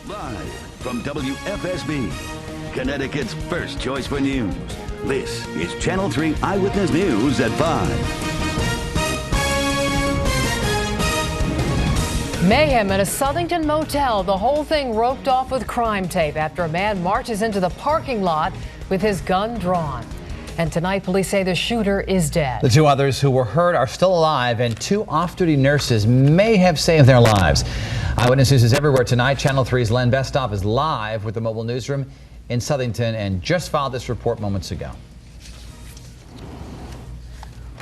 Live from WFSB, Connecticut's first choice for news. This is Channel 3 Eyewitness News at 5. Mayhem at a Southington motel. The whole thing roped off with crime tape after a man marches into the parking lot with his gun drawn. And tonight, police say the shooter is dead. The two others who were hurt are still alive, and two off-duty nurses may have saved their lives. Eyewitness News is everywhere tonight. Channel 3's Besthoff is live with the mobile newsroom in Southington and just filed this report moments ago.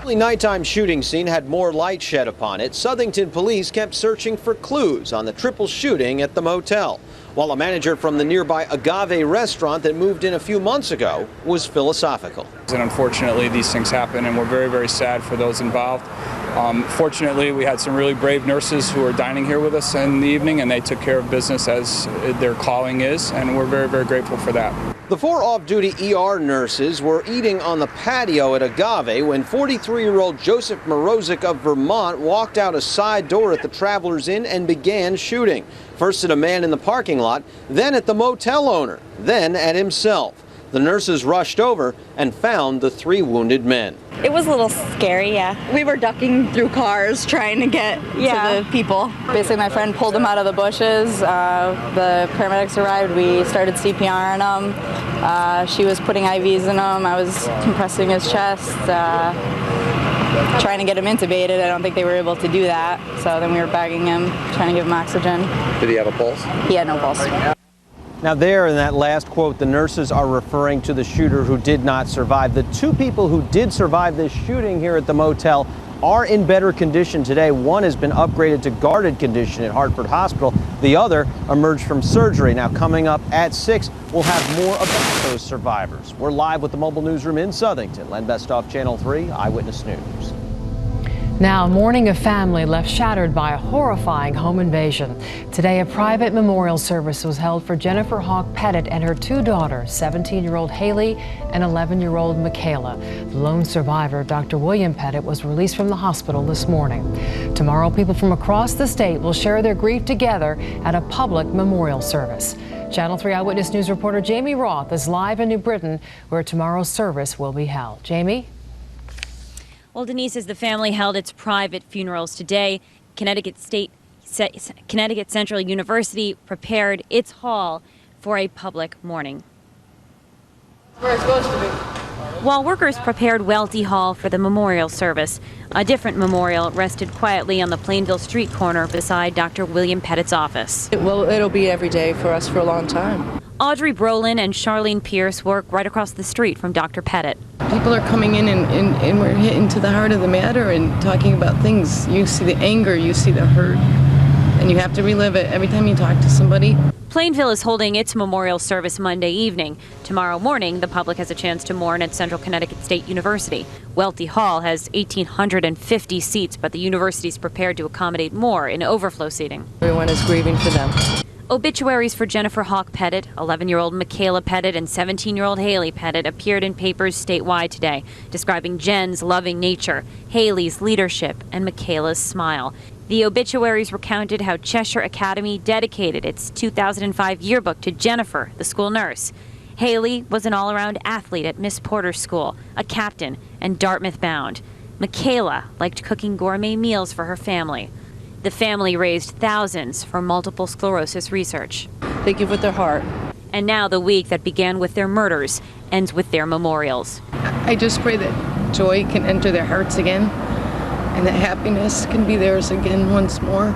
The nighttime shooting scene had more light shed upon it. Southington police kept searching for clues on the triple shooting at the motel, while a manager from the nearby Agave restaurant that moved in a few months ago was philosophical. And unfortunately, these things happen, and we're very, very sad for those involved. Fortunately, we had some really brave nurses who are dining here with us in the evening, and they took care of business as their calling is, and we're very, very grateful for that. The four off-duty ER nurses were eating on the patio at Agave when 43-year-old Joseph Morozic of Vermont walked out a side door at the Travelers Inn and began shooting. First at a man in the parking lot, then at the motel owner, then at himself. The nurses rushed over and found the three wounded men. It was a little scary, yeah. We were ducking through cars trying to get to the people. Basically, my friend pulled him out of the bushes. The paramedics arrived. We started CPR on him. She was putting IVs in him. I was compressing his chest, trying to get him intubated. I don't think they were able to do that. So then we were bagging him, trying to give him oxygen. Did he have a pulse? He had no pulse. Now there in that last quote, the nurses are referring to the shooter who did not survive. The two people who did survive this shooting here at the motel are in better condition today. One has been upgraded to guarded condition at Hartford Hospital. The other emerged from surgery. Now coming up at 6, we'll have more about those survivors. We're live with the mobile newsroom in Southington. Besthoff, Channel 3 Eyewitness News. Now, mourning a family left shattered by a horrifying home invasion. Today, a private memorial service was held for Jennifer Hawk Pettit and her two daughters, 17-year-old Haley and 11-year-old Michaela. The lone survivor, Dr. William Pettit, was released from the hospital this morning. Tomorrow, people from across the state will share their grief together at a public memorial service. Channel 3 Eyewitness News reporter Jamie Roth is live in New Britain, where tomorrow's service will be held. Jamie? Well, Denise, as the family held its private funerals today, Connecticut Central University prepared its hall for a public mourning. Where it's supposed to be. While workers prepared Welty Hall for the memorial service, a different memorial rested quietly on the Plainville Street corner beside Dr. William Pettit's office. Well, it'll be every day for us for a long time. Audrey Brolin and Charlene Pierce work right across the street from Dr. Pettit. People are coming in and we're hitting to the heart of the matter and talking about things. You see the anger, you see the hurt, and you have to relive it every time you talk to somebody. Plainville is holding its memorial service Monday evening. Tomorrow morning, the public has a chance to mourn at Central Connecticut State University. Welty Hall has 1,850 seats, but the university is prepared to accommodate more in overflow seating. Everyone is grieving for them. Obituaries for Jennifer Hawk Pettit, 11-year-old Michaela Pettit, and 17-year-old Haley Pettit appeared in papers statewide today, describing Jen's loving nature, Haley's leadership, and Michaela's smile. The obituaries recounted how Chesher Academy dedicated its 2005 yearbook to Jennifer, the school nurse. Haley was an all-around athlete at Miss Porter's school, a captain, and Dartmouth bound. Michaela liked cooking gourmet meals for her family. The family raised thousands for multiple sclerosis research. They give with their heart. And now the week that began with their murders ends with their memorials. I just pray that joy can enter their hearts again and that happiness can be theirs again once more.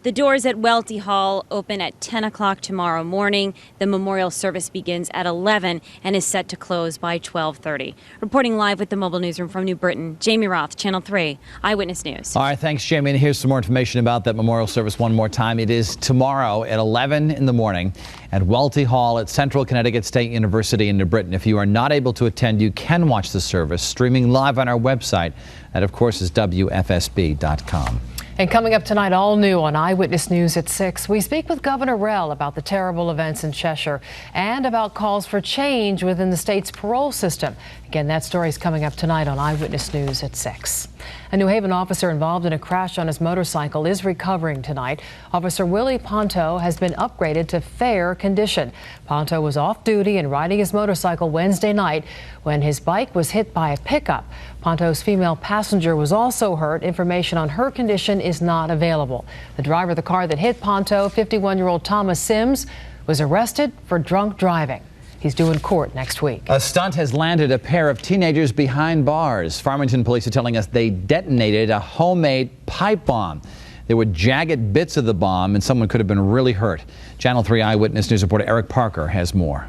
The doors at Welty Hall open at 10 o'clock tomorrow morning. The memorial service begins at 11 and is set to close by 12:30. Reporting live with the mobile newsroom from New Britain, Jamie Roth, Channel 3 Eyewitness News. All right, thanks, Jamie. And here's some more information about that memorial service one more time. It is tomorrow at 11 in the morning at Welty Hall at Central Connecticut State University in New Britain. If you are not able to attend, you can watch the service streaming live on our website. That, of course, is WFSB.com. And coming up tonight, all new on Eyewitness News at 6, we speak with Governor Rell about the terrible events in Chesher and about calls for change within the state's parole system. Again, that story is coming up tonight on Eyewitness News at 6. A New Haven officer involved in a crash on his motorcycle is recovering tonight. Officer Willie Ponto has been upgraded to fair condition. Ponto was off duty and riding his motorcycle Wednesday night when his bike was hit by a pickup. Ponto's female passenger was also hurt. Information on her condition is not available. The driver of the car that hit Ponto, 51-year-old Thomas Sims, was arrested for drunk driving. He's due in court next week. A stunt has landed a pair of teenagers behind bars. Farmington police are telling us they detonated a homemade pipe bomb. There were jagged bits of the bomb and someone could have been really hurt. Channel 3 Eyewitness News reporter Eric Parker has more.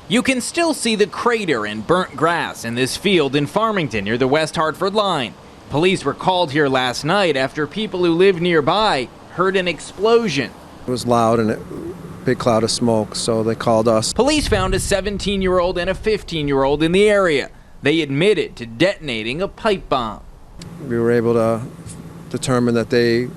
You can still see the crater and burnt grass in this field in Farmington near the West Hartford line. Police were called here last night after people who lived nearby heard an explosion. It was loud and a big cloud of smoke, so they called us. Police found a 17-year-old and a 15-year-old in the area. They admitted to detonating a pipe bomb. We were able to determine that they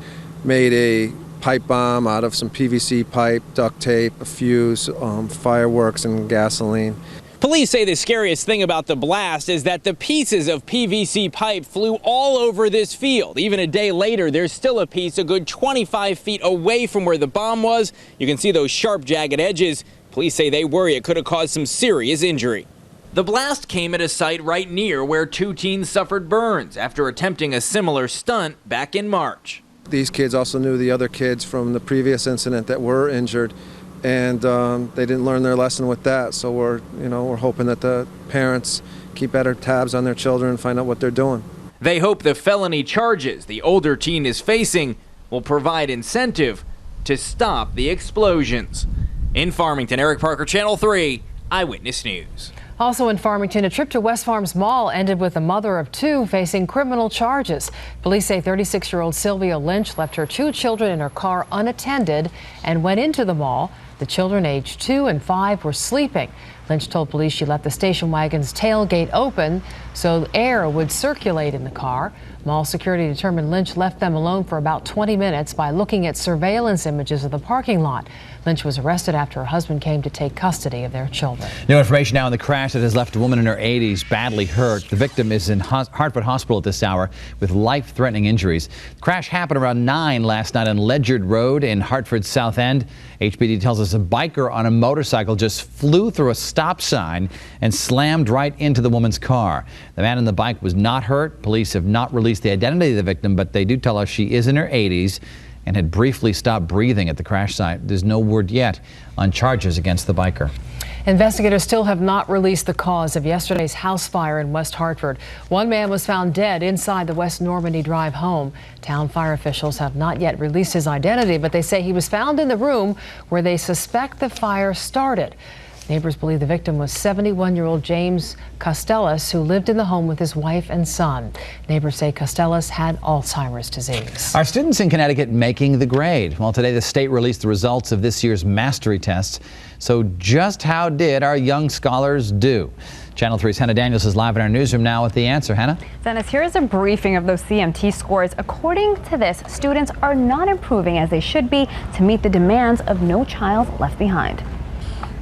made a pipe bomb out of some PVC pipe, duct tape, a fuse, fireworks, and gasoline. Police say the scariest thing about the blast is that the pieces of PVC pipe flew all over this field. Even a day later, there's still a piece a good 25 feet away from where the bomb was. You can see those sharp, jagged edges. Police say they worry it could have caused some serious injury. The blast came at a site right near where two teens suffered burns after attempting a similar stunt back in March. These kids also knew the other kids from the previous incident that were injured, and they didn't learn their lesson with that. So we're hoping that the parents keep better tabs on their children and find out what they're doing. They hope the felony charges the older teen is facing will provide incentive to stop the explosions. In Farmington, Eric Parker, Channel 3 Eyewitness News. Also in Farmington, a trip to West Farms Mall ended with a mother of two facing criminal charges. Police say 36-year-old Sylvia Lynch left her two children in her car unattended and went into the mall. The children aged 2 and 5 were sleeping. Lynch told police she left the station wagon's tailgate open so air would circulate in the car. Mall security determined Lynch left them alone for about 20 minutes by looking at surveillance images of the parking lot. Lynch was arrested after her husband came to take custody of their children. New information now on the crash that has left a woman in her 80s badly hurt. The victim is in Hartford Hospital at this hour with life-threatening injuries. The crash happened around 9 last night on Ledyard Road in Hartford's South End. HPD tells us a biker on a motorcycle just flew through a stop sign and slammed right into the woman's car. The man on the bike was not hurt. Police have not released the identity of the victim, but they do tell us she is in her 80s and had briefly stopped breathing at the crash site. There's no word yet on charges against the biker. Investigators still have not released the cause of yesterday's house fire in West Hartford. One man was found dead inside the West Normandy Drive home. Town fire officials have not yet released his identity, but they say he was found in the room where they suspect the fire started. Neighbors believe the victim was 71-year-old James Costellas, who lived in the home with his wife and son. Neighbors say Costellas had Alzheimer's disease. Are students in Connecticut making the grade? Well, today the state released the results of this year's mastery tests. So just how did our young scholars do? Channel 3's Hena Daniels is live in our newsroom now with the answer. Hena? Dennis, here is a briefing of those CMT scores. According to this, students are not improving as they should be to meet the demands of No Child Left Behind.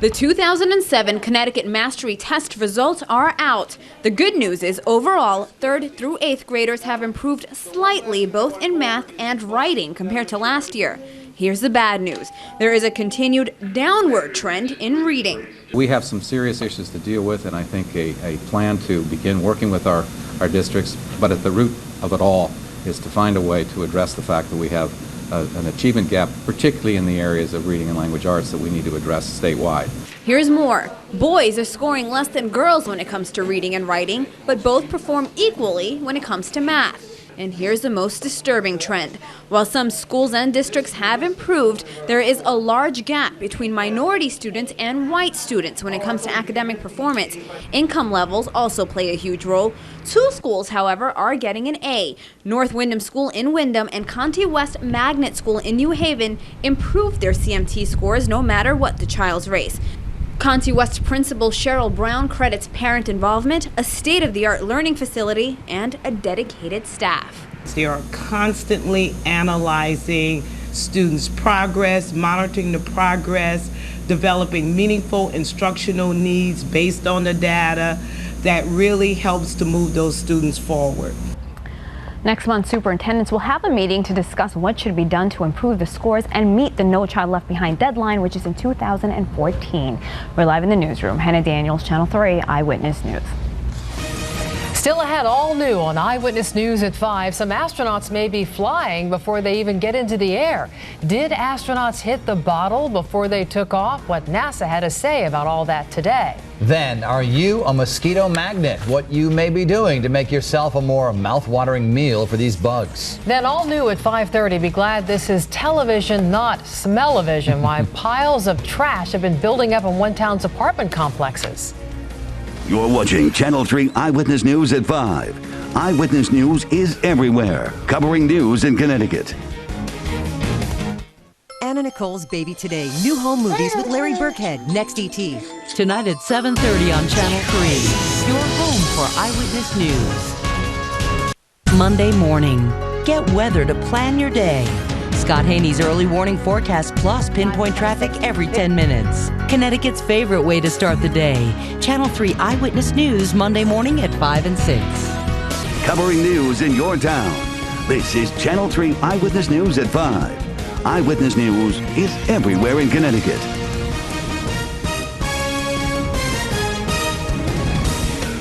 The 2007 Connecticut Mastery Test results are out. The good news is overall, 3rd through 8th graders have improved slightly both in math and writing compared to last year. Here's the bad news. There is a continued downward trend in reading. We have some serious issues to deal with, and I think a plan to begin working with our districts, but at the root of it all is to find a way to address the fact that we have an achievement gap, particularly in the areas of reading and language arts that we need to address statewide. Here's more. Boys are scoring less than girls when it comes to reading and writing, but both perform equally when it comes to math. And here's the most disturbing trend. While some schools and districts have improved, there is a large gap between minority students and white students when it comes to academic performance. Income levels also play a huge role. 2 schools, however, are getting an A. North Windham School in Windham and Conti West Magnet School in New Haven improved their CMT scores no matter what the child's race. Conti West Principal Cheryl Brown credits parent involvement, a state-of-the-art learning facility, and a dedicated staff. They are constantly analyzing students' progress, monitoring the progress, developing meaningful instructional needs based on the data that really helps to move those students forward. Next month, superintendents will have a meeting to discuss what should be done to improve the scores and meet the No Child Left Behind deadline, which is in 2014. We're live in the newsroom. Hena Daniels, Channel 3 Eyewitness News. Still ahead, all new on Eyewitness News at 5. Some astronauts may be flying before they even get into the air. Did astronauts hit the bottle before they took off? What NASA had to say about all that today. Then, are you a mosquito magnet? What you may be doing to make yourself a more mouth-watering meal for these bugs. Then all new at 5:30. Be glad this is television, not smell-o-vision. Why piles of trash have been building up in one town's apartment complexes. You're watching Channel 3 Eyewitness News at 5. Eyewitness News is everywhere, covering news in Connecticut. Anna Nicole's Baby Today. New home movies with Larry Burkhead. Next ET. Tonight at 7:30 on Channel 3. Your home for Eyewitness News. Monday morning. Get weather to plan your day. Scott Haney's early warning forecast plus pinpoint traffic every 10 minutes. Connecticut's favorite way to start the day. Channel 3 Eyewitness News Monday morning at 5 and 6. Covering news in your town. This is Channel 3 Eyewitness News at 5. Eyewitness News is everywhere in Connecticut.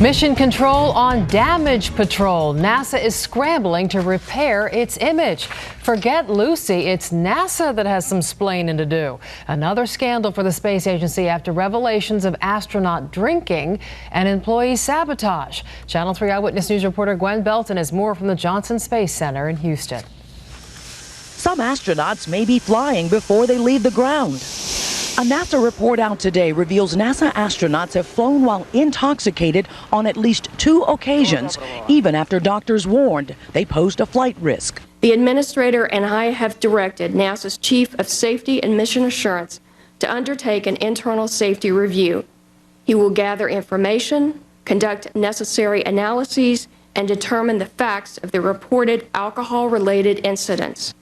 Mission Control on damage patrol. NASA is scrambling to repair its image. Forget Lucy, it's NASA that has some splaining to do. Another scandal for the space agency after revelations of astronaut drinking and employee sabotage. Channel 3 Eyewitness News reporter Gwen Belton has more from the Johnson Space Center in Houston. Some astronauts may be flying before they leave the ground. A NASA report out today reveals NASA astronauts have flown while intoxicated on at least 2 occasions, even after doctors warned they posed a flight risk. The administrator and I have directed NASA's Chief of Safety and Mission Assurance to undertake an internal safety review. He will gather information, conduct necessary analyses, and determine the facts of the reported alcohol-related incidents.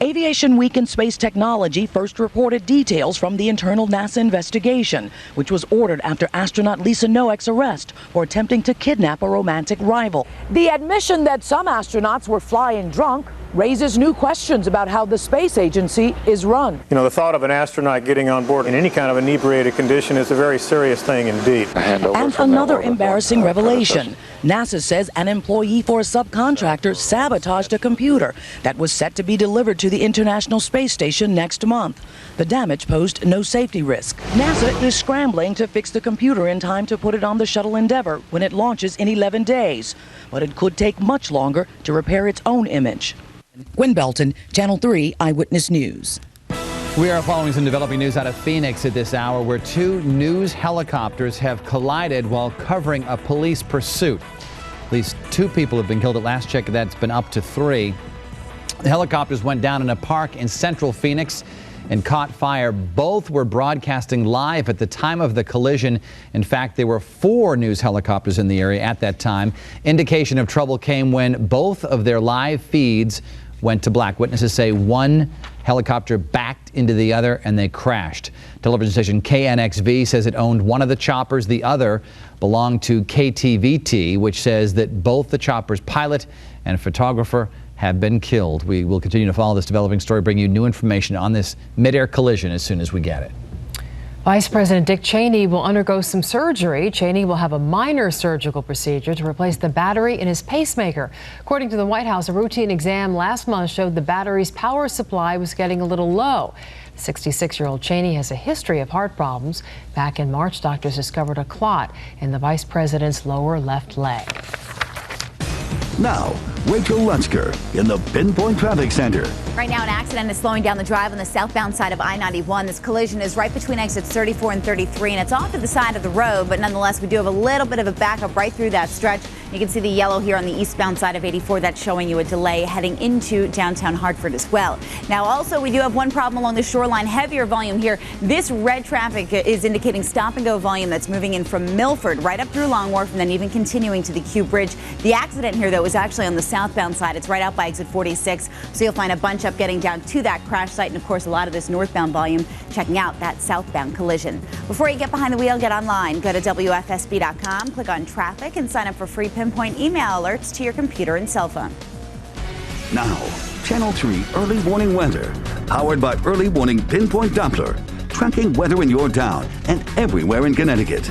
Aviation Week in Space Technology first reported details from the internal NASA investigation, which was ordered after astronaut Lisa Noack's arrest for attempting to kidnap a romantic rival. The admission that some astronauts were flying drunk raises new questions about how the space agency is run. You know, the thought of an astronaut getting on board in any kind of inebriated condition is a very serious thing indeed. And another embarrassing revelation. NASA says an employee for a subcontractor sabotaged a computer that was set to be delivered to the International Space Station next month. The damage posed no safety risk. NASA is scrambling to fix the computer in time to put it on the shuttle Endeavour when it launches in 11 days. But it could take much longer to repair its own image. Gwen Belton, Channel 3 Eyewitness News. We are following some developing news out of Phoenix at this hour, where 2 news helicopters have collided while covering a police pursuit. At least 2 people have been killed. At last check, that's been up to 3. The helicopters went down in a park in central Phoenix and caught fire. Both were broadcasting live at the time of the collision. In fact, there were 4 news helicopters in the area at that time. Indication of trouble came when both of their live feeds went to black. Witnesses say one helicopter backed into the other and they crashed. Television station KNXV says it owned one of the choppers. The other belonged to KTVT, which says that both the chopper's pilot and photographer have been killed. We will continue to follow this developing story, bring you new information on this mid-air collision as soon as we get it. Vice President Dick Cheney will undergo some surgery. Cheney will have a minor surgical procedure to replace the battery in his pacemaker. According to the White House, a routine exam last month showed the battery's power supply was getting a little low. The 66-year-old Cheney has a history of heart problems. Back in March, doctors discovered a clot in the vice president's lower left leg. Now, Rachel Lutzker in the Pinpoint Traffic Center. Right now, an accident is slowing down the drive on the southbound side of I-91. This collision is right between exits 34 and 33, and it's off to the side of the road, but nonetheless, we do have a little bit of a backup right through that stretch. You can see the yellow here on the eastbound side of 84. That's showing you a delay heading into downtown Hartford as well. Now, also, we do have one problem along the shoreline, heavier volume here. This red traffic is indicating stop-and-go volume that's moving in from Milford right up through Long Wharf and then even continuing to the Q Bridge. The accident here, though, is actually on the southbound side. It's right out by exit 46, so you'll find a bunch up getting down to that crash site, and, of course, a lot of this northbound volume checking out that southbound collision. Before you get behind the wheel, get online. Go to WFSB.com, click on traffic, and sign up for free pinpoint email alerts to your computer and cell phone. Now, Channel 3 Early Warning Weather, powered by Early Warning Pinpoint Doppler, tracking weather in your town and everywhere in Connecticut.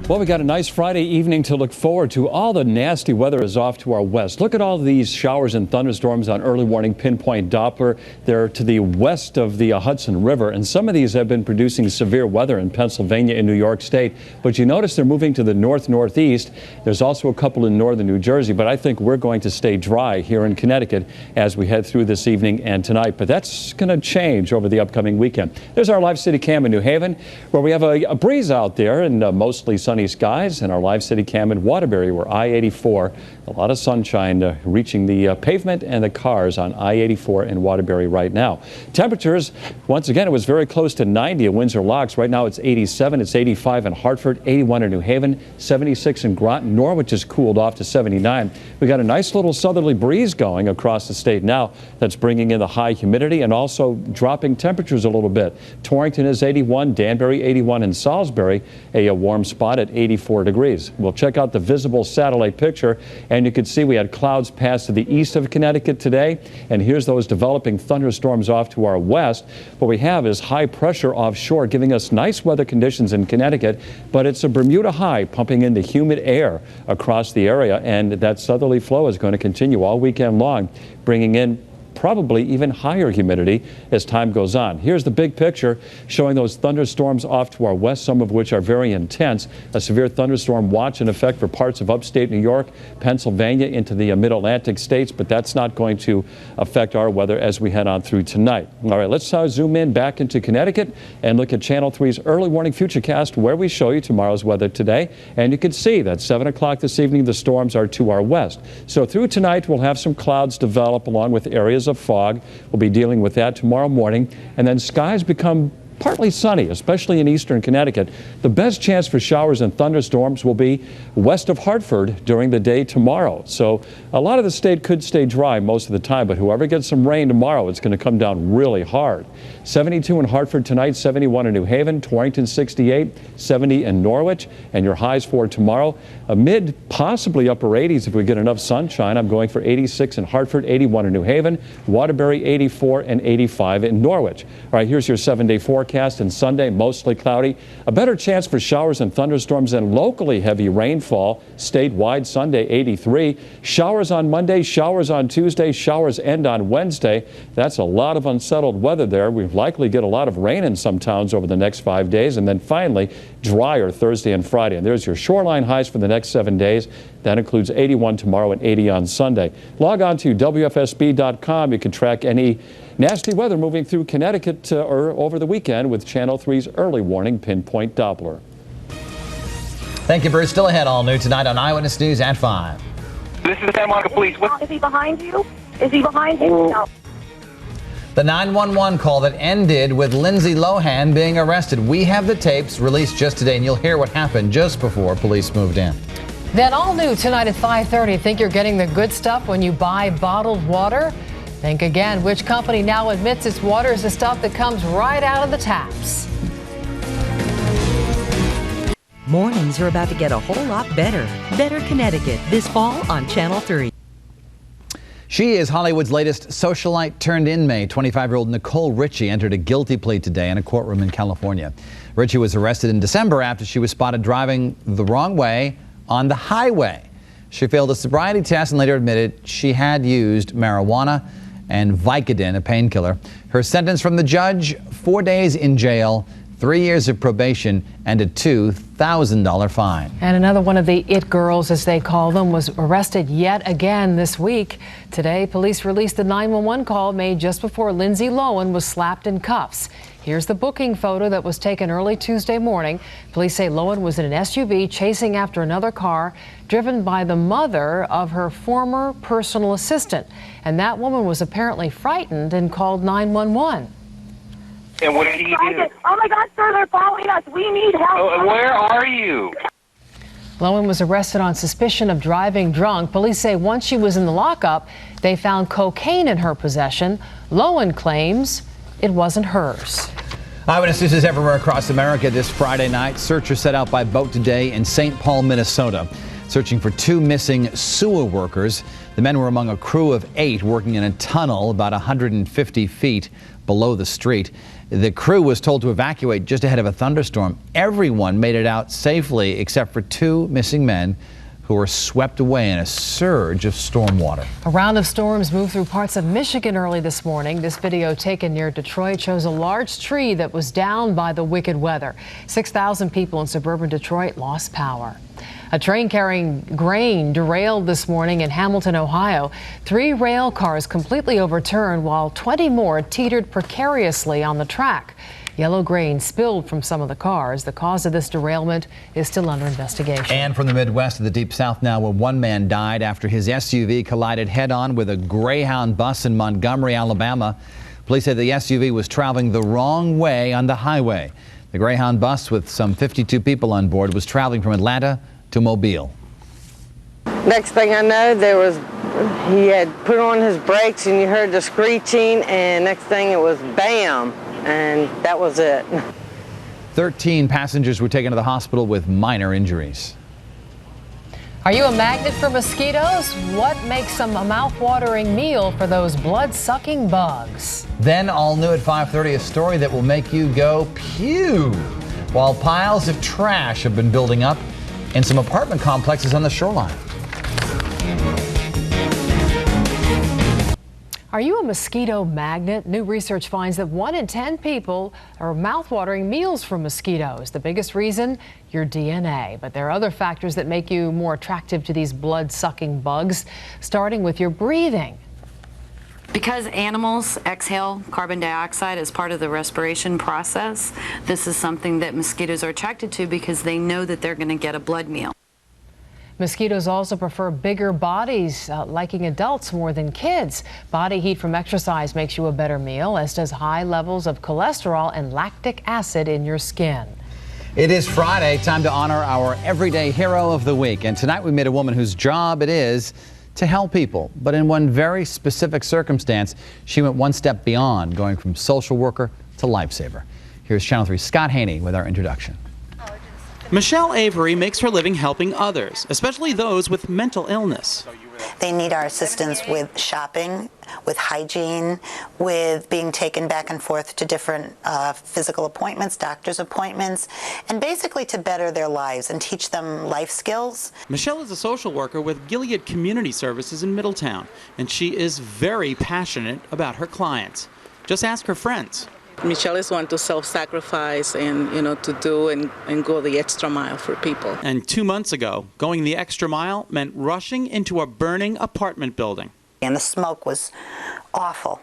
Well, we got a nice Friday evening to look forward to. All the nasty weather is off to our west. Look at all these showers and thunderstorms on Early Warning Pinpoint Doppler. They're to the west of the Hudson River, and some of these have been producing severe weather in Pennsylvania and New York State. But you notice they're moving to the north-northeast. There's also a couple in northern New Jersey, but I think we're going to stay dry here in Connecticut as we head through this evening and tonight. But that's going to change over the upcoming weekend. There's our live city cam in New Haven, where we have a breeze out there and mostly sunny skies, and our live city cam in Waterbury, where I-84, a lot of sunshine reaching the pavement and the cars on I-84 in Waterbury right now. Temperatures, once again, it was very close to 90 at Windsor Locks. Right now it's 87, it's 85 in Hartford, 81 in New Haven, 76 in Groton. Norwich has cooled off to 79. We got a nice little southerly breeze going across the state now that's bringing in the high humidity and also dropping temperatures a little bit. Torrington is 81, Danbury 81, and Salisbury a warm spot at 84 degrees. We'll check out the visible satellite picture, and you can see we had clouds pass to the east of Connecticut today, and here's those developing thunderstorms off to our west. What we have is high pressure offshore giving us nice weather conditions in Connecticut, but it's a Bermuda high pumping in the humid air across the area, and that southerly flow is going to continue all weekend long, bringing in probably even higher humidity as time goes on. Here's the big picture showing those thunderstorms off to our west, some of which are very intense. A severe thunderstorm watch in effect for parts of upstate New York, Pennsylvania into the mid-Atlantic states, but that's not going to affect our weather as we head on through tonight. All right, let's zoom in back into Connecticut and look at Channel 3's early warning futurecast, where we show you tomorrow's weather today. And you can see that 7 o'clock this evening, the storms are to our west. So through tonight, we'll have some clouds develop along with areas of fog. We'll be dealing with that tomorrow morning, and then skies become partly sunny, especially in eastern Connecticut. The best chance for showers and thunderstorms will be west of Hartford during the day tomorrow. So a lot of the state could stay dry most of the time, but whoever gets some rain tomorrow, it's going to come down really hard. 72 in Hartford tonight, 71 in New Haven, Torrington 68, 70 in Norwich, and your highs for tomorrow, mid possibly upper 80s if we get enough sunshine. I'm going for 86 in Hartford, 81 in New Haven, Waterbury 84, and 85 in Norwich. All right, here's your 7-day forecast. And Sunday, mostly cloudy. A better chance for showers and thunderstorms and locally heavy rainfall. Statewide, Sunday, 83. Showers on Monday, showers on Tuesday, showers end on Wednesday. That's a lot of unsettled weather there. We'll likely get a lot of rain in some towns over the next 5 days. And then finally, drier Thursday and Friday. And there's your shoreline highs for the next 7 days. That includes 81 tomorrow and 80 on Sunday. Log on to WFSB.com. You can track any nasty weather moving through Connecticut or over the weekend with Channel 3's early warning pinpoint Doppler. Thank you, Bruce. Still ahead, all new tonight on Eyewitness News at 5. This is Santa Monica Police. Is he behind you? Is he behind you? No. The 911 call that ended with Lindsay Lohan being arrested. We have the tapes released just today, and you'll hear what happened just before police moved in. Then all new tonight at 5:30. Think you're getting the good stuff when you buy bottled water? Think again. Which company now admits its water is the stuff that comes right out of the taps? Mornings are about to get a whole lot better. Better Connecticut this fall on Channel 3. She is Hollywood's latest socialite turned inmate. 25-year-old Nicole Richie entered a guilty plea today in a courtroom in California. Richie was arrested in December after she was spotted driving the wrong way on the highway. She failed a sobriety test and later admitted she had used marijuana and Vicodin, a painkiller. Her sentence from the judge, 4 days in jail, 3 years of probation and a $2,000 fine. And another one of the it girls, as they call them, was arrested yet again this week. Today, police released the 911 call made just before Lindsay Lohan was slapped in cuffs. Here's the booking photo that was taken early Tuesday morning. Police say Lohan was in an SUV chasing after another car driven by the mother of her former personal assistant. And that woman was apparently frightened and called 911. And what did he do? Oh my God, sir, they're following us. We need help. Oh, where are you? Lohan was arrested on suspicion of driving drunk. Police say once she was in the lockup, they found cocaine in her possession. Lohan claims it wasn't hers. Eyewitness News is everywhere across America this Friday night. Searchers set out by boat today in St. Paul, Minnesota, searching for 2 missing sewer workers. The men were among a crew of 8 working in a tunnel about 150 feet below the street. The crew was told to evacuate just ahead of a thunderstorm. Everyone made it out safely except for 2 missing men who were swept away in a surge of storm water. A round of storms moved through parts of Michigan early this morning. This video taken near Detroit shows a large tree that was down by the wicked weather. 6,000 people in suburban Detroit lost power. A train carrying grain derailed this morning in Hamilton, Ohio. 3 rail cars completely overturned while 20 more teetered precariously on the track. Yellow grain spilled from some of the cars. The cause of this derailment is still under investigation. And from the Midwest to the Deep South now, where 1 man died after his SUV collided head-on with a Greyhound bus in Montgomery, Alabama. Police say the SUV was traveling the wrong way on the highway. The Greyhound bus, with some 52 people on board, was traveling from Atlanta to Mobile. Next thing I know, he had put on his brakes and you heard the screeching, and next thing it was bam, and that was it. 13 passengers were taken to the hospital with minor injuries. Are you a magnet for mosquitoes? What makes them a mouth-watering meal for those blood-sucking bugs? Then all new at 5:30, a story that will make you go pew, while piles of trash have been building up in some apartment complexes on the shoreline. Are you a mosquito magnet? New research finds that 1 in 10 people are mouth-watering meals from mosquitoes. The biggest reason? Your DNA. But there are other factors that make you more attractive to these blood-sucking bugs, starting with your breathing. Because animals exhale carbon dioxide as part of the respiration process, this is something that mosquitoes are attracted to because they know that they're going to get a blood meal. Mosquitoes also prefer bigger bodies, liking adults more than kids. Body heat from exercise makes you a better meal, as does high levels of cholesterol and lactic acid in your skin. It is Friday, time to honor our everyday hero of the week. And tonight we meet a woman whose job it is to help people. But in one very specific circumstance, she went one step beyond, going from social worker to lifesaver. Here's Channel 3's Scot Haney with our introduction. Michelle Avery makes her living helping others, especially those with mental illness. They need our assistance with shopping, with hygiene, with being taken back and forth to different physical appointments, doctor's appointments, and basically to better their lives and teach them life skills. Michelle is a social worker with Gilead Community Services in Middletown, and she is very passionate about her clients. Just ask her friends. Michelle is one to self-sacrifice and, to do and go the extra mile for people. And 2 months ago, going the extra mile meant rushing into a burning apartment building. And the smoke was awful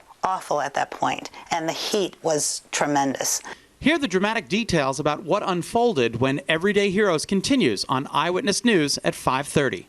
at that point, and the heat was tremendous. Hear the dramatic details about what unfolded when Everyday Heroes continues on Eyewitness News at 5:30.